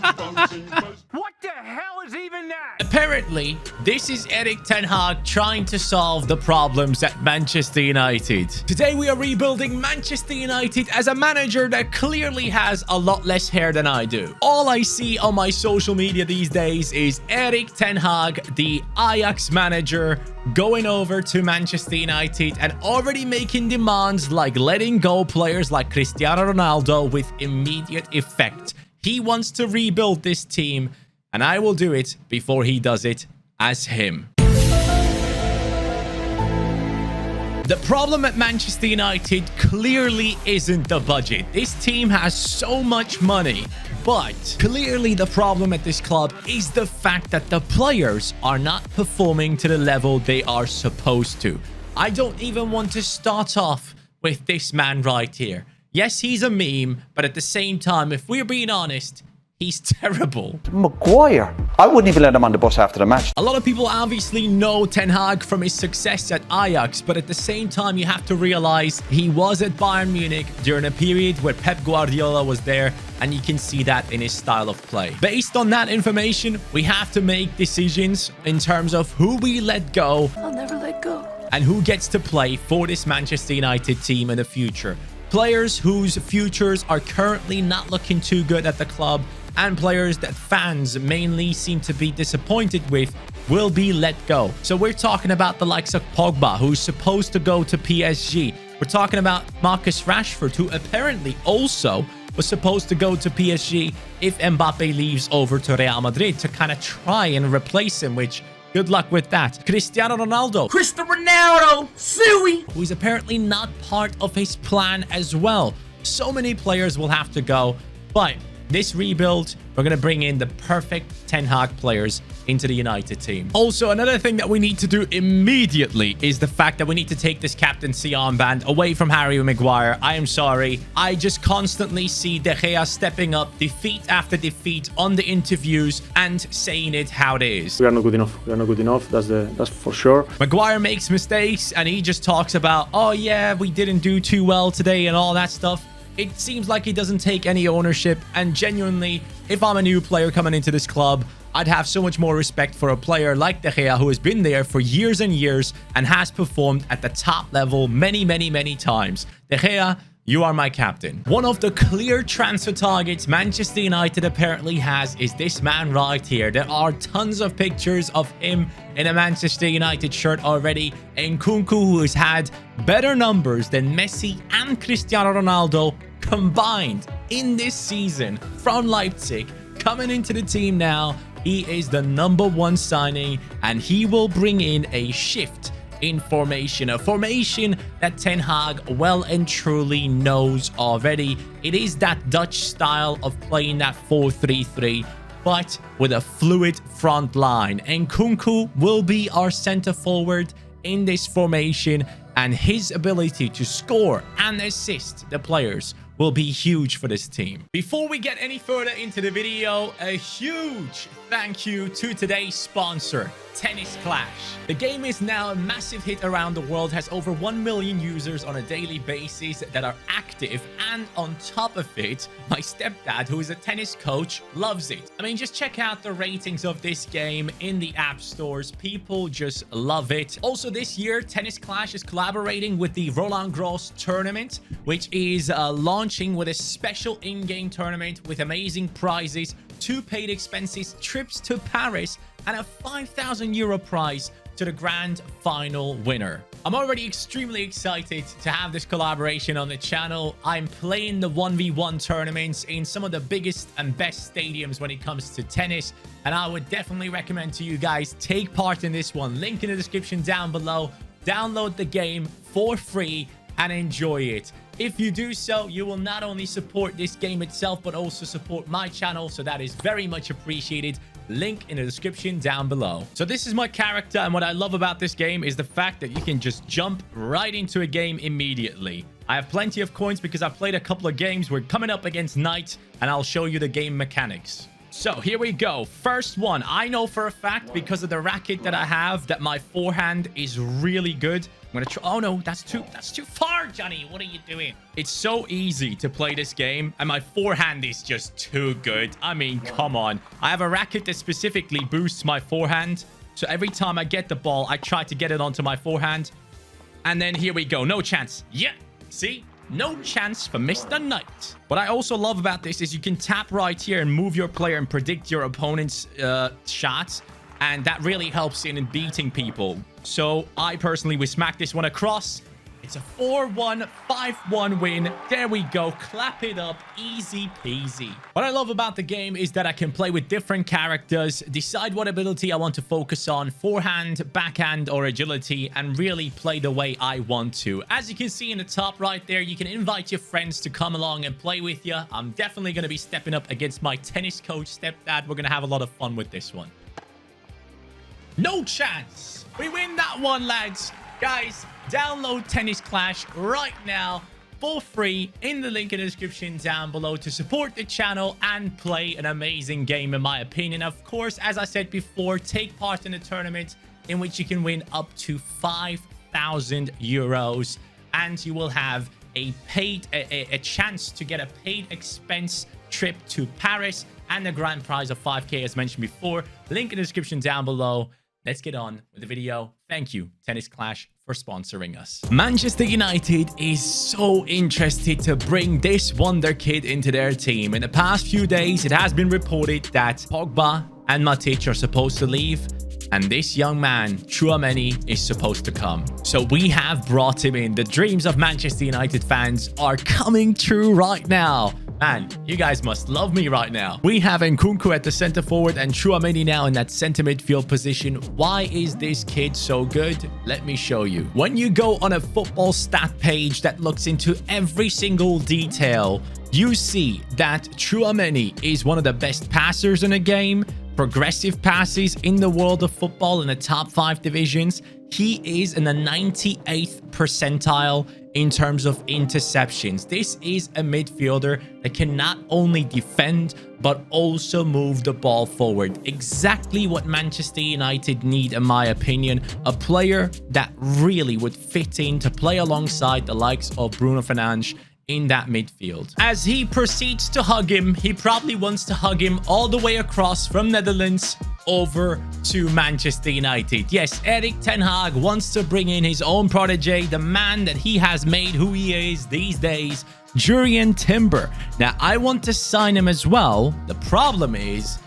What the hell is even that? Apparently, this is Erik ten Hag trying to solve the problems at Manchester United. Today, we are rebuilding Manchester United as a manager that clearly has a lot less hair than I do. All I see on my social media these days is Erik ten Hag, the Ajax manager, going over to Manchester United and already making demands like letting go players like Cristiano Ronaldo with immediate effect. He wants to rebuild this team, and I will do it before he does it as him. The problem at Manchester United clearly isn't the budget. This team has so much money, but clearly the problem at this club is the fact that the players are not performing to the level they are supposed to. I don't even want to start off with this man right here. Yes, he's a meme, but at the same time, if we're being honest, he's terrible. Maguire. I wouldn't even let him on the bus after the match. A lot of people obviously know Ten Hag from his success at Ajax, but at the same time, you have to realize he was at Bayern Munich during a period where Pep Guardiola was there, and you can see that in his style of play. Based on that information, we have to make decisions in terms of who we let go. I'll never let go. And who gets to play for this Manchester United team in the future. Players whose futures are currently not looking too good at the club, and players that fans mainly seem to be disappointed with will be let go. So we're talking about the likes of Pogba, who's supposed to go to PSG. We're talking about Marcus Rashford, who apparently also was supposed to go to PSG if Mbappe leaves over to Real Madrid to kind of try and replace him, which good luck with that. Cristiano Ronaldo. Who is apparently not part of his plan as well. So many players will have to go, but this rebuild, we're going to bring in the perfect Ten Hag players into the United team. Also, another thing that we need to do immediately is the fact that we need to take this captaincy armband away from Harry Maguire. I am sorry. I just constantly see De Gea stepping up defeat after defeat on the interviews and saying it how it is. We are not good enough. We are not good enough. That's for sure. Maguire makes mistakes and he just talks about, oh yeah, we didn't do too well today and all that stuff. It seems like he doesn't take any ownership, and genuinely, if I'm a new player coming into this club, I'd have so much more respect for a player like De Gea, who has been there for years and years and has performed at the top level many, many, many times. De Gea, you are my captain. One of the clear transfer targets Manchester United apparently has is this man right here. There are tons of pictures of him in a Manchester United shirt already. Nkunku, who has had better numbers than Messi and Cristiano Ronaldo combined in this season from Leipzig, coming into the team now. He is the #1 signing, and he will bring in a shift in formation, a formation that Ten Hag well and truly knows already. It is that Dutch style of playing that 4-3-3, but with a fluid front line. Nkunku will be our center forward in this formation, and his ability to score and assist the players will be huge for this team. Before we get any further into the video, a huge thank you to today's sponsor, Tennis Clash. The game is now a massive hit around the world, has over 1 million users on a daily basis that are active, and on top of it, my stepdad, who is a tennis coach, loves it. I mean, just check out the ratings of this game in the app stores. People just love it. Also, this year, Tennis Clash is collaborating with the Roland Garros tournament, which is launching with a special in-game tournament with amazing prizes, 2 paid expenses, trips to Paris, and a €5,000 prize to the grand final winner. I'm already extremely excited to have this collaboration on the channel. I'm playing the 1v1 tournaments in some of the biggest and best stadiums when it comes to tennis, and I would definitely recommend to you guys take part in this one. Link in the description down below. Download the game for free and enjoy it. If you do so, you will not only support this game itself, but also support my channel, so that is very much appreciated. Link in the description down below. So this is my character, and what I love about this game is the fact that you can just jump right into a game immediately. I have plenty of coins because I've played a couple of games. We're coming up against Knight, and I'll show you the game mechanics. So here we go. First one. I know for a fact, because of the racket that I have, that my forehand is really good. I'm gonna try. Oh no, that's too far, Johnny. What are you doing? It's so easy to play this game, and my forehand is just too good. I mean, come on. I have a racket that specifically boosts my forehand. So every time I get the ball, I try to get it onto my forehand. And then here we go. No chance. Yeah. See? No chance for Mr. Knight. What I also love about this is you can tap right here and move your player and predict your opponent's shots. And that really helps in beating people. So I personally will smack this one across. It's a 4-1, 5-1 win. There we go. Clap it up. Easy peasy. What I love about the game is that I can play with different characters, decide what ability I want to focus on, forehand, backhand, or agility, and really play the way I want to. As you can see in the top right there, you can invite your friends to come along and play with you. I'm definitely going to be stepping up against my tennis coach stepdad. We're going to have a lot of fun with this one. No chance. We win that one, lads. Guys, download Tennis Clash right now for free in the link in the description down below to support the channel and play an amazing game, in my opinion. Of course, as I said before, take part in a tournament in which you can win up to 5,000 euros, and you will have a chance to get a paid expense trip to Paris and the grand prize of 5k as mentioned before. Link in the description down below. Let's get on with the video. Thank you, Tennis Clash, for sponsoring us. Manchester United is so interested to bring this wonder kid into their team. In the past few days, it has been reported that Pogba and Matic are supposed to leave, and this young man, Tchouaméni, is supposed to come. So we have brought him in. The dreams of Manchester United fans are coming true right now. Man, you guys must love me right now. We have Nkunku at the center forward and Tchouaméni now in that center midfield position. Why is this kid so good? Let me show you. When you go on a football stat page that looks into every single detail, you see that Tchouaméni is one of the best passers in the game, progressive passes in the world of football in the top 5 divisions. He is in the 98th percentile in terms of interceptions. This is a midfielder that can not only defend, but also move the ball forward. Exactly what Manchester United need, in my opinion. A player that really would fit in to play alongside the likes of Bruno Fernandes in that midfield. As he proceeds to hug him, he probably wants to hug him all the way across from Netherlands over to Manchester United. Yes, Erik ten Hag wants to bring in his own protege, the man that he has made who he is these days, Jurrien Timber. Now, I want to sign him as well. The problem is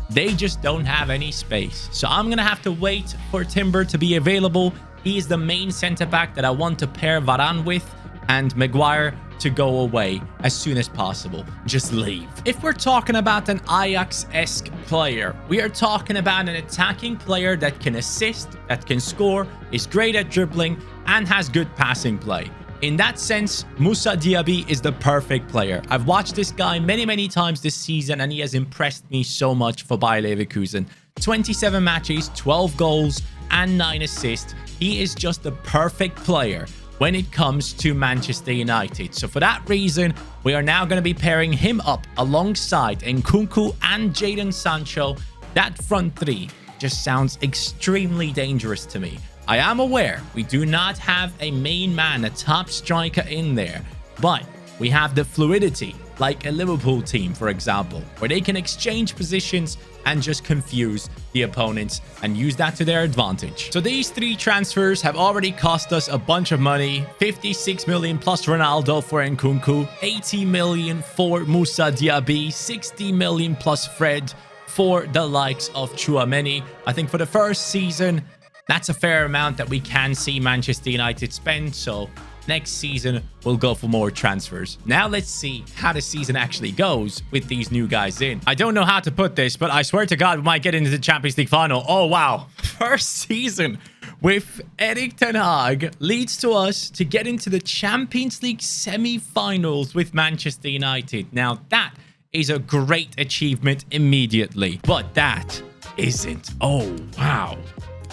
they just don't have any space. So I'm going to have to wait for Timber to be available. He is the main centre-back that I want to pair Varane with, and Maguire to go away as soon as possible. Just leave. If we're talking about an Ajax-esque player, we are talking about an attacking player that can assist, that can score, is great at dribbling, and has good passing play. In that sense, Moussa Diaby is the perfect player. I've watched this guy many times this season, and he has impressed me so much for Bayer Leverkusen. 27 matches, 12 goals, and 9 assists. He is just the perfect player when it comes to Manchester United. So for that reason, we are now going to be pairing him up alongside Nkunku and Jadon Sancho. That front three just sounds extremely dangerous to me. I am aware we do not have a main man, a top striker in there, but we have the fluidity, like a Liverpool team, for example, where they can exchange positions and just confuse the opponents and use that to their advantage. So these 3 transfers have already cost us a bunch of money. 56 million plus Ronaldo for Nkunku, 80 million for Moussa Diaby, 60 million plus Fred for the likes of Tchouaméni. I think for the first season, that's a fair amount that we can see Manchester United spend. So next season, we'll go for more transfers. Now let's see how the season actually goes with these new guys in. I don't know how to put this, but I swear to God, we might get into the Champions League final. Oh, wow. First season with Erik ten Hag leads to us to get into the Champions League semi-finals with Manchester United. Now, that is a great achievement immediately, but that isn't. Oh, wow.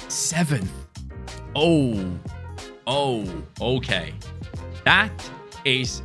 7th. Oh, okay. That is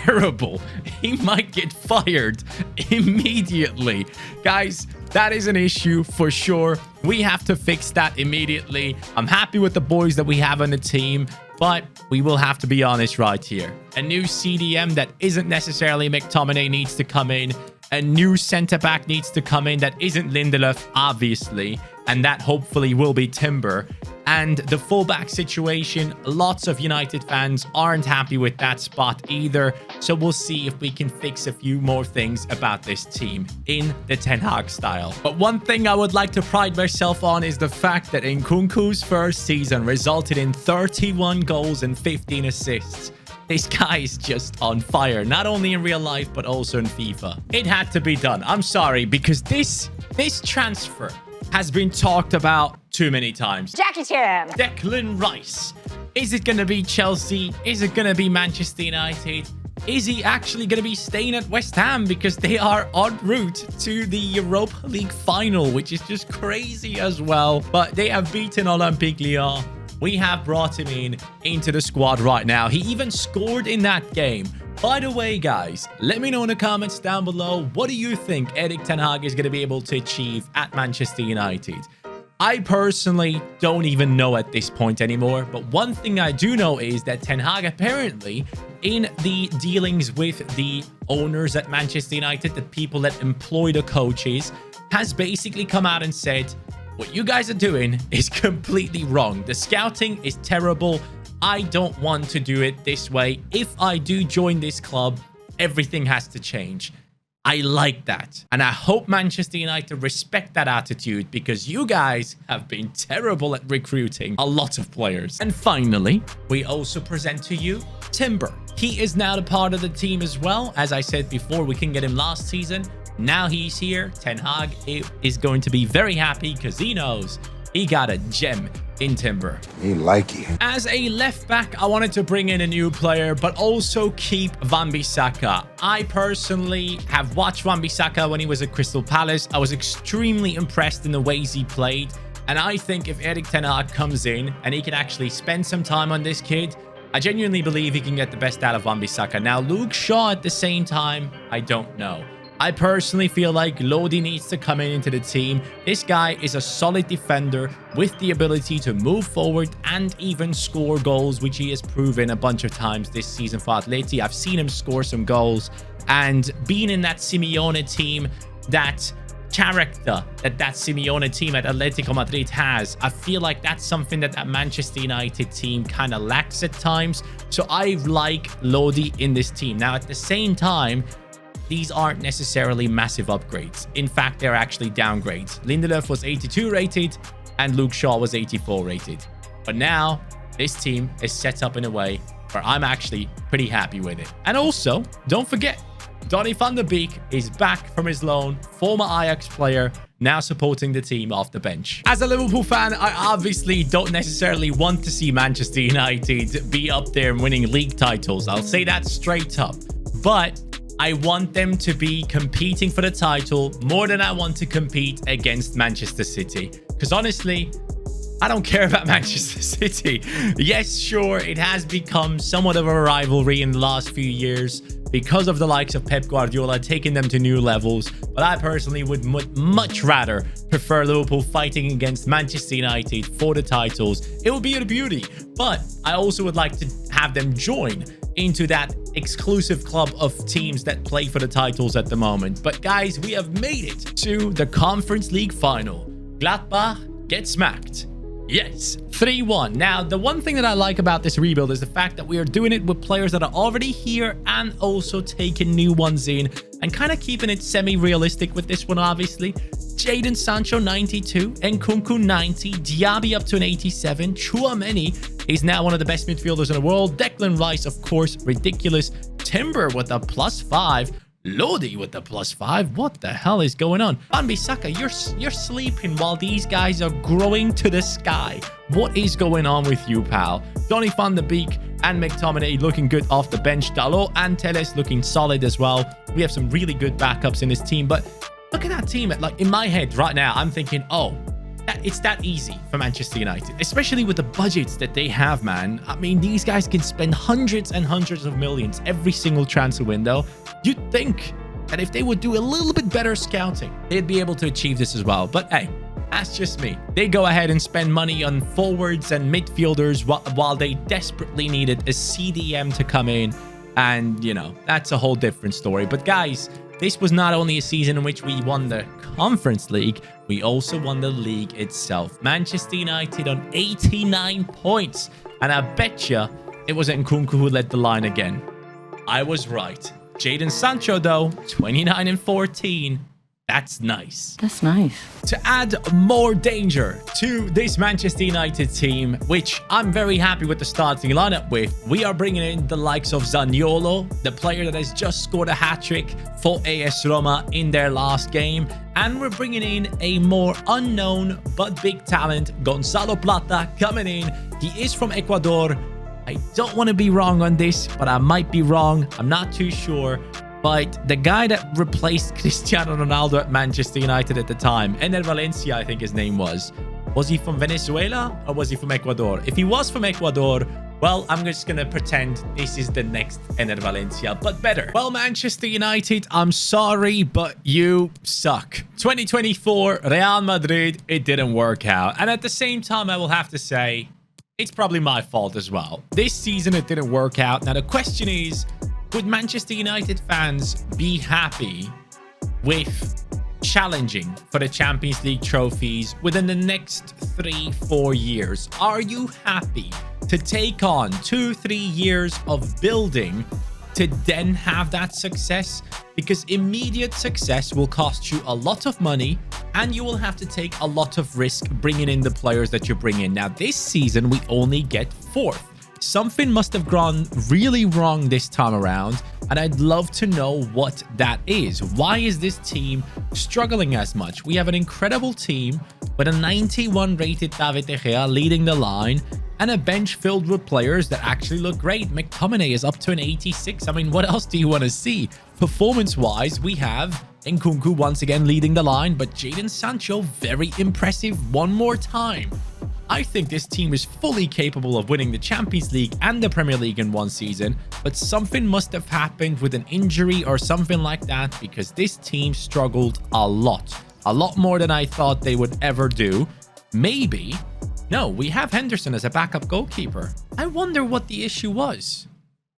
terrible. He might get fired immediately. Guys, that is an issue for sure. We have to fix that immediately. I'm happy with the boys that we have on the team, but we will have to be honest right here. A new CDM that isn't necessarily McTominay needs to come in. A new centre-back needs to come in that isn't Lindelof, obviously, and that hopefully will be Timber. And the fullback situation, lots of United fans aren't happy with that spot either. So we'll see if we can fix a few more things about this team in the Ten Hag style. But one thing I would like to pride myself on is the fact that Nkunku's first season resulted in 31 goals and 15 assists. This guy is just on fire, not only in real life, but also in FIFA. It had to be done. I'm sorry, because this transfer has been talked about too many times. Jackie Chan. Declan Rice. Is it going to be Chelsea? Is it going to be Manchester United? Is he actually going to be staying at West Ham? Because they are en route to the Europa League final, which is just crazy as well. But they have beaten Olympique Lyon. We have brought him into the squad right now. He even scored in that game. By the way, guys, let me know in the comments down below, what do you think Erik ten Hag is going to be able to achieve at Manchester United? I personally don't even know at this point anymore, but one thing I do know is that Ten Hag apparently, in the dealings with the owners at Manchester United, the people that employ the coaches, has basically come out and said, what you guys are doing is completely wrong. The scouting is terrible. I don't want to do it this way. If I do join this club, everything has to change. I like that. And I hope Manchester United respect that attitude, because you guys have been terrible at recruiting a lot of players. And finally, we also present to you Timber. He is now a part of the team as well. As I said before, we can get him last season. Now he's here. Ten Hag is going to be very happy because he knows he got a gem in Timber. He like it. As a left back, I wanted to bring in a new player, but also keep Wan-Bissaka. I personally have watched Wan-Bissaka when he was at Crystal Palace. I was extremely impressed in the ways he played. And I think if Erik ten Hag comes in and he can actually spend some time on this kid, I genuinely believe he can get the best out of Wan-Bissaka. Now, Luke Shaw at the same time, I don't know. I personally feel like Lodi needs to come into the team. This guy is a solid defender with the ability to move forward and even score goals, which he has proven a bunch of times this season for Atleti. I've seen him score some goals, and being in that Simeone team, that character that Simeone team at Atletico Madrid has, I feel like that's something that Manchester United team kind of lacks at times. So I like Lodi in this team. Now, at the same time, these aren't necessarily massive upgrades. In fact, they're actually downgrades. Lindelof was 82 rated and Luke Shaw was 84 rated. But now, this team is set up in a way where I'm actually pretty happy with it. And also, don't forget, Donny van der Beek is back from his loan, former Ajax player, now supporting the team off the bench. As a Liverpool fan, I obviously don't necessarily want to see Manchester United be up there and winning league titles. I'll say that straight up. But I want them to be competing for the title more than I want to compete against Manchester City. Because honestly, I don't care about Manchester City. Yes, sure, it has become somewhat of a rivalry in the last few years because of the likes of Pep Guardiola taking them to new levels. But I personally would much rather prefer Liverpool fighting against Manchester United for the titles. It would be a beauty. But I also would like to have them join into that exclusive club of teams that play for the titles at the moment. But guys, we have made it to the Conference League final. Gladbach get smacked. Yes, 3-1. Now, the one thing that I like about this rebuild is the fact that we are doing it with players that are already here and also taking new ones in and kind of keeping it semi-realistic with this one, obviously. Jadon Sancho, 92. Nkunku, 90. Diaby up to an 87. Tchouameni is now one of the best midfielders in the world. Declan Rice, of course, ridiculous. Timber with a +5. Lodi with the +5. What the hell is going on? Wan-Bissaka, you're sleeping while these guys are growing to the sky. What is going on with you, pal? Donny van der Beek and McTominay looking good off the bench. Dalot and Teles looking solid as well. We have some really good backups in this team, but look at that team. Like, in my head right now, I'm thinking, oh, It's that easy for Manchester United, especially with the budgets that they have, man. I mean, these guys can spend hundreds and hundreds of millions every single transfer window. You'd think that if they would do a little bit better scouting, they'd be able to achieve this as well. But hey, that's just me. They go ahead and spend money on forwards and midfielders while they desperately needed a CDM to come in. And, you know, that's a whole different story. But guys, this was not only a season in which we won the Conference League, we also won the league itself. Manchester United on 89 points. And I bet you it was Nkunku who led the line again. I was right. Jadon Sancho, though, 29 and 14. That's nice. That's nice. To add more danger to this Manchester United team, which I'm very happy with the starting lineup with, we are bringing in the likes of Zaniolo, the player that has just scored a hat-trick for AS Roma in their last game. And we're bringing in a more unknown but big talent, Gonzalo Plata, coming in. He is from Ecuador. I don't want to be wrong on this, but I might be wrong. I'm not too sure. But the guy that replaced Cristiano Ronaldo at Manchester United at the time, Ener Valencia, I think his name was he from Venezuela or was he from Ecuador? If he was from Ecuador, well, I'm just going to pretend this is the next Ener Valencia, but better. Well, Manchester United, I'm sorry, but you suck. 2024, Real Madrid, it didn't work out. And at the same time, I will have to say, it's probably my fault as well. This season, it didn't work out. Now, the question is, would Manchester United fans be happy with challenging for the Champions League trophies within the next 3-4 years? Are you happy to take on 2-3 years of building to then have that success? Because immediate success will cost you a lot of money and you will have to take a lot of risk bringing in the players that you bring in. Now, this season, we only get 4th. Something must have gone really wrong this time around, and I'd love to know what that is. Why is this team struggling as much? We have an incredible team with a 91 rated David De Gea leading the line and a bench filled with players that actually look great. McTominay is up to an 86. I mean, what else do you want to see? Performance-wise, we have Nkunku once again leading the line, but Jadon Sancho, very impressive one more time. I think this team is fully capable of winning the Champions League and the Premier League in one season, but something must have happened with an injury or something like that because this team struggled a lot more than I thought they would ever do. Maybe, no, we have Henderson as a backup goalkeeper. I wonder what the issue was.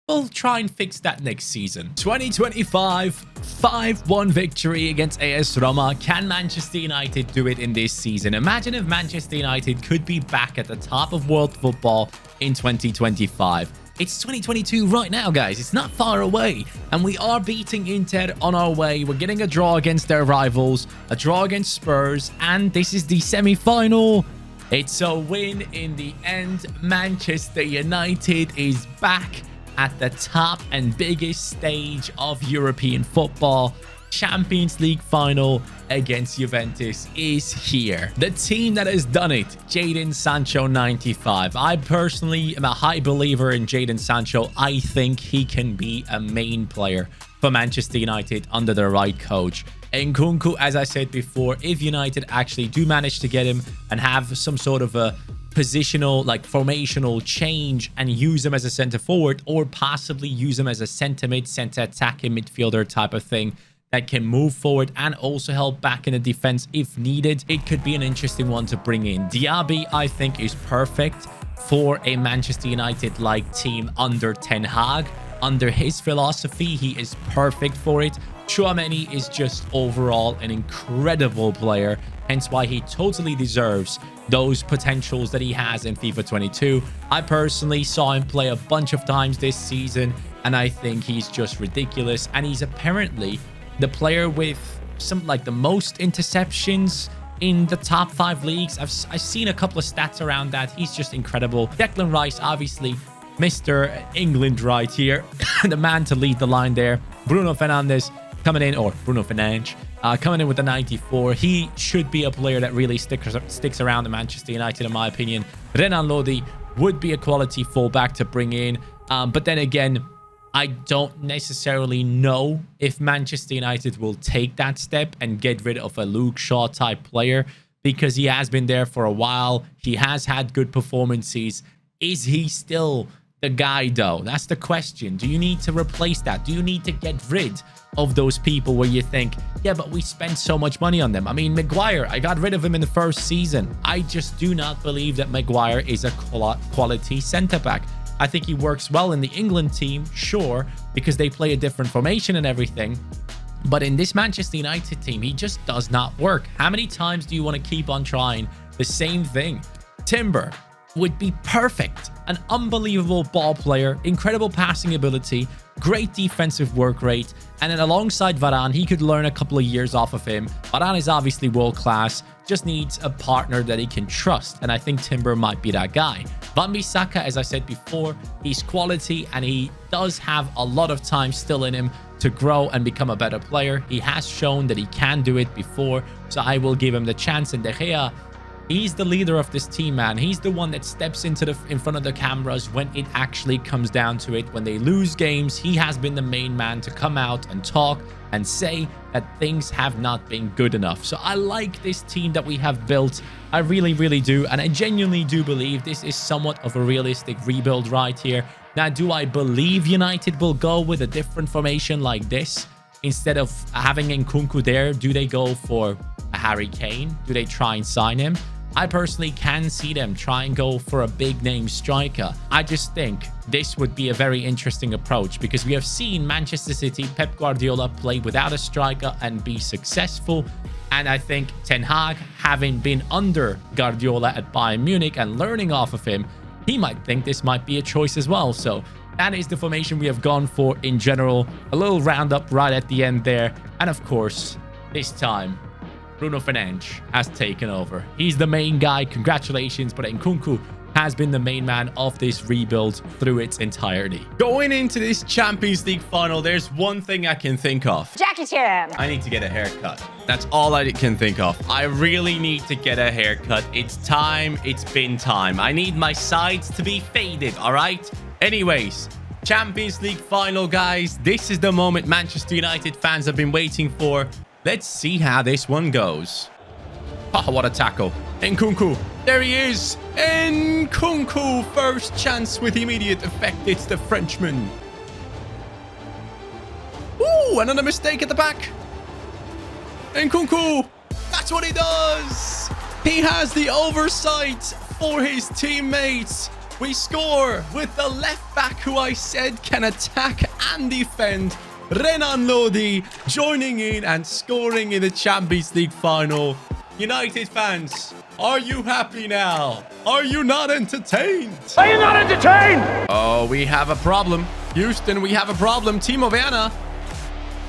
We'll try and fix that next season. 2025, 5-1 victory against AS Roma. Can Manchester United do it in this season? Imagine if Manchester United could be back at the top of world football in 2025. It's 2022 right now, guys. It's not far away. And we are beating Inter on our way. We're getting a draw against their rivals, a draw against Spurs, and this is the semi-final. It's a win in the end. Manchester United is back at the top and biggest stage of European football. Champions League final against Juventus is here. The team that has done it, Jadon Sancho 95. I personally am a high believer in Jadon Sancho. I think he can be a main player for Manchester United under the right coach. Nkunku, as I said before, if United actually do manage to get him and have some sort of a positional, like formational change and use him as a center forward or possibly use him as a center mid, center attacking midfielder type of thing that can move forward and also help back in the defense if needed, it could be an interesting one to bring in. Diaby, I think, is perfect for a Manchester United-like team under Ten Hag. Under his philosophy, he is perfect for it. Tchouaméni is just overall an incredible player, hence why he totally deserves those potentials that he has in FIFA 22. I personally saw him play a bunch of times this season, and I think he's just ridiculous. And he's apparently the player with the most interceptions in the top 5 leagues. I've seen a couple of stats around that. He's just incredible. Declan Rice, obviously, Mr. England right here, the man to lead the line there. Bruno Fernandes coming in, or Bruno Fernandes, coming in with the 94. He should be a player that really sticks around the Manchester United, in my opinion. Renan Lodi would be a quality fullback to bring in. But then again, I don't necessarily know if Manchester United will take that step and get rid of a Luke Shaw type player, because he has been there for a while. He has had good performances. Is he still the guy, though? That's the question. Do you need to replace that? Do you need to get rid of those people where you think, yeah, but we spent so much money on them? I mean, Maguire, I got rid of him in the first season. I just do not believe that Maguire is a quality centre-back. I think he works well in the England team, sure, because they play a different formation and everything. But in this Manchester United team, he just does not work. How many times do you want to keep on trying the same thing? Timber would be perfect. An unbelievable ball player, incredible passing ability, great defensive work rate, and then alongside Varane, he could learn a couple of years off of him. Varane is obviously world class, just needs a partner that he can trust, and I think Timber might be that guy. Wan-Bissaka, as I said before, he's quality, and he does have a lot of time still in him to grow and become a better player. He has shown that he can do it before, so I will give him the chance. And De Gea, he's the leader of this team, man. He's the one that steps in front of the cameras when it actually comes down to it. When they lose games, he has been the main man to come out and talk and say that things have not been good enough. So I like this team that we have built. I really, really do. And I genuinely do believe this is somewhat of a realistic rebuild right here. Now, do I believe United will go with a different formation like this? Instead of having Nkunku there, do they go for a Harry Kane? Do they try and sign him? I personally can see them try and go for a big name striker. I just think this would be a very interesting approach, because we have seen Manchester City, Pep Guardiola play without a striker and be successful. And I think Ten Hag, having been under Guardiola at Bayern Munich and learning off of him, he might think this might be a choice as well. So that is the formation we have gone for in general. A little roundup right at the end there. And of course, this time, Bruno Fernandes has taken over. He's the main guy. Congratulations. But Nkunku has been the main man of this rebuild through its entirety. Going into this Champions League final, there's one thing I can think of. Jackie Chan. I need to get a haircut. That's all I can think of. I really need to get a haircut. It's time. It's been time. I need my sides to be faded, all right? Anyways, Champions League final, guys. This is the moment Manchester United fans have been waiting for. Let's see how this one goes. Oh, what a tackle. Nkunku. There he is. Nkunku. First chance with immediate effect. It's the Frenchman. Ooh, another mistake at the back. Nkunku. That's what he does. He has the oversight for his teammates. We score with the left back who I said can attack and defend. Renan Lodi joining in and scoring in the Champions League final. United fans, are you happy now? Are you not entertained? Are you not entertained? Oh, we have a problem. Houston, we have a problem. Timo Werner.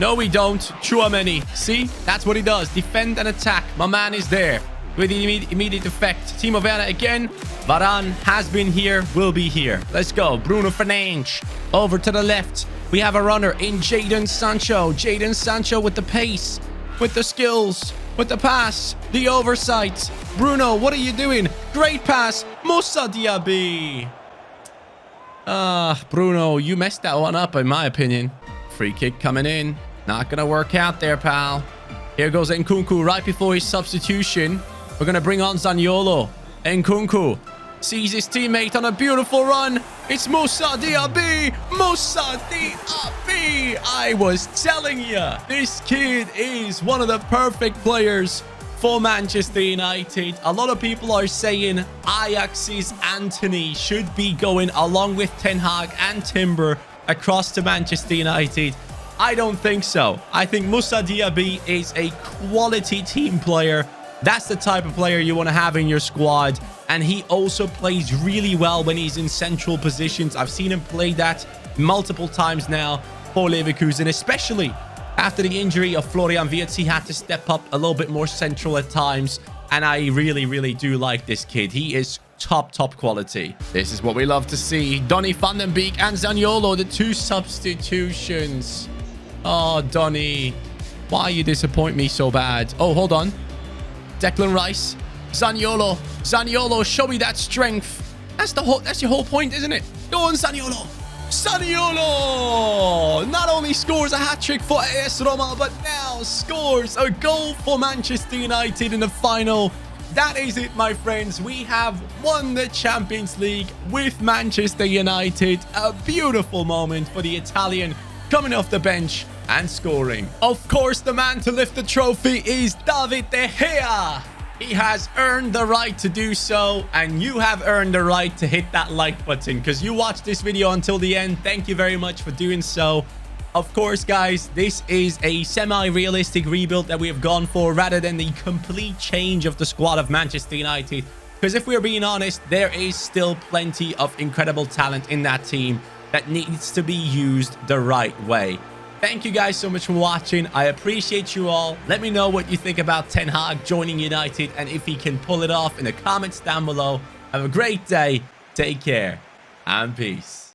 No, we don't. Tchouaméni. See? That's what he does. Defend and attack. My man is there with the immediate effect. Timo Werner again. Varane has been here, will be here. Let's go. Bruno Fernandes over to the left. We have a runner in Jadon Sancho. Jadon Sancho with the pace, with the skills, with the pass, the oversight. Bruno, what are you doing? Great pass. Moussa Diaby. Bruno, you messed that one up, in my opinion. Free kick coming in. Not going to work out there, pal. Here goes Nkunku right before his substitution. We're going to bring on Zaniolo. Nkunku sees his teammate on a beautiful run. It's Moussa Diaby. Moussa Diaby. I was telling you, this kid is one of the perfect players for Manchester United. A lot of people are saying Ajax's Antony should be going along with Ten Hag and Timber across to Manchester United. I don't think so. I think Moussa Diaby is a quality team player. That's the type of player you want to have in your squad. And he also plays really well when he's in central positions. I've seen him play that multiple times now for Leverkusen, especially after the injury of Florian Wirtz. He had to step up a little bit more central at times. And I really, really do like this kid. He is top quality. This is what we love to see. Donny van den Beek and Zaniolo, the two substitutions. Oh, Donny, why you disappoint me so bad? Oh, hold on. Declan Rice, Zaniolo. Zaniolo, show me that strength. That's your whole point, isn't it? Go on, Zaniolo. Zaniolo not only scores a hat-trick for AS Roma, but now scores a goal for Manchester United in the final. that is it, my friends. We have won the Champions League with Manchester United. A beautiful moment for the Italian coming off the bench and scoring. Of course, the man to lift the trophy is David De Gea. He has earned the right to do so, and you have earned the right to hit that like button because you watched this video until the end. Thank you very much for doing so. Of course, guys, this is a semi-realistic rebuild that we have gone for rather than the complete change of the squad of Manchester United. Because if we're being honest, there is still plenty of incredible talent in that team that needs to be used the right way. Thank you guys so much for watching. I appreciate you all. Let me know what you think about Ten Hag joining United and if he can pull it off in the comments down below. Have a great day. Take care and peace.